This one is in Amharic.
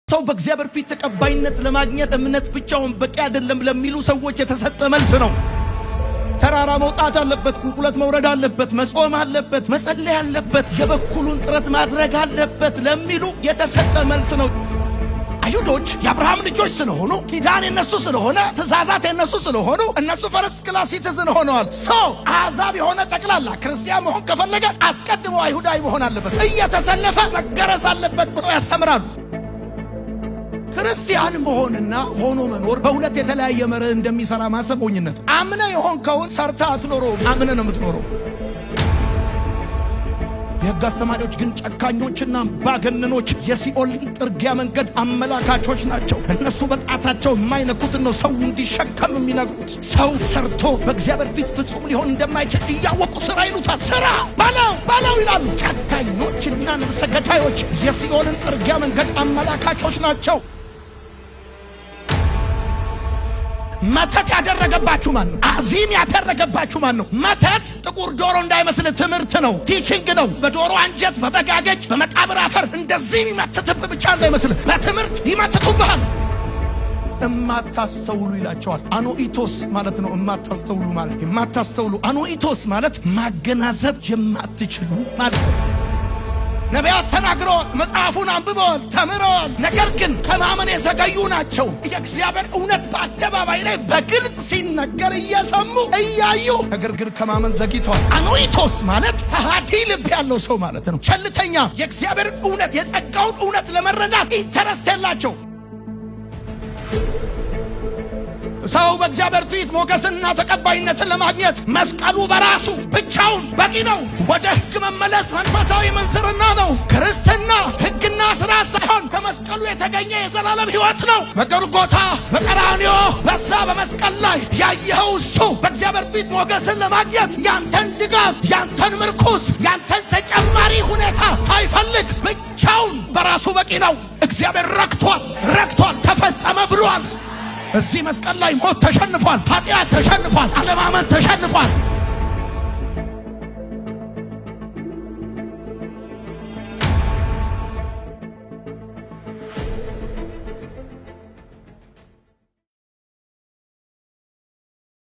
ሰው በእግዚአብሔር ፊት ተቀባይነት ለማግኘት እምነት ብቻውን በቂ አይደለም ለሚሉ ሰዎች የተሰጠ መልስ ነው። ተራራ መውጣት አለበት፣ ቁልቁለት መውረድ አለበት፣ መጾም አለበት፣ መጸለይ አለበት፣ የበኩሉን ጥረት ማድረግ አለበት ለሚሉ የተሰጠ መልስ ነው። አይሁዶች የአብርሃም ልጆች ስለሆኑ ኪዳን የነሱ ስለሆነ ትእዛዛት የነሱ ስለሆኑ እነሱ ፈርስት ክላስ ሲቲዝን ሆነዋል። አሕዛብ የሆነ ጠቅላላ ክርስቲያን መሆን ከፈለገ አስቀድሞ አይሁዳዊ መሆን አለበት፣ እየተሰለፈ መገረዝ አለበት ብሎ ያስተምራሉ። ክርስቲያን መሆንና ሆኖ መኖር በሁለት የተለያየ መርህ እንደሚሰራ ማሰብ ሞኝነት። አምነ የሆንከውን ሰርታ አትኖረውም፣ አምነ ነው የምትኖረው። የሕግ አስተማሪዎች ግን ጨካኞችና ባገነኖች የሲኦልን ጥርጊያ መንገድ አመላካቾች ናቸው። እነሱ በጣታቸው የማይነኩትን ነው ሰው እንዲሸከም የሚነግሩት። ሰው ሰርቶ በእግዚአብሔር ፊት ፍጹም ሊሆን እንደማይችል እያወቁ ስራ ይሉታል። ስራ ባለው ይላሉ። ጨካኞችና ነፍሰ ገዳዮች የሲኦልን ጥርጊያ መንገድ አመላካቾች ናቸው። መተት ያደረገባችሁ ማን ነው? አዚም ያደረገባችሁ ማን ነው? መተት ጥቁር ዶሮ እንዳይመስል ትምህርት ነው፣ ቲቺንግ ነው። በዶሮ አንጀት፣ በበጋገጭ፣ በመቃብር አፈር እንደዚህ ይመትትብ ብቻ እንዳይመስል በትምህርት ይመትቱብሃል። እማታስተውሉ ይላቸዋል። አኖኢቶስ ማለት ነው እማታስተውሉ ማለት። የማታስተውሉ አኖኢቶስ ማለት ማገናዘብ የማትችሉ ማለት ነው። ነቢያት ተናግረዋል፣ መጽሐፉን አንብበዋል፣ ተምረዋል። ነገር ግን ከማመን የዘገዩ ናቸው። የእግዚአብሔር እውነት በአደባባይ ላይ በግልጽ ሲነገር እየሰሙ እያዩ፣ ነገር ግን ከማመን ዘግይተዋል። አኖኢቶስ ማለት ከሃዲ ልብ ያለው ሰው ማለት ነው። ቸልተኛ፣ የእግዚአብሔር እውነት የጸጋውን እውነት ለመረዳት ኢንተረስት የላቸው። ሰው በእግዚአብሔር ፊት ሞገስንና ተቀባይነትን ለማግኘት መስቀሉ በራሱ ብቻውን በቂ ነው። ወደ ሕግ መመለስ መንፈሳዊ ምንዝርና ነው። ክርስትና ሕግና ሥራ ሳይሆን ከመስቀሉ የተገኘ የዘላለም ሕይወት ነው። በጎልጎታ በቀራንዮ በዛ በመስቀል ላይ ያየኸው እሱ በእግዚአብሔር ፊት ሞገስን ለማግኘት ያንተን ድጋፍ፣ ያንተን ምርኩስ፣ ያንተን ተጨማሪ ሁኔታ ሳይፈልግ ብቻውን በራሱ በቂ ነው። እግዚአብሔር ረክቷል፣ ተፈጸመ ብሏል። እዚህ መስቀል ላይ ሞት ተሸንፏል፣ ኃጢአት ተሸንፏል፣ አለማመን ተሸንፏል።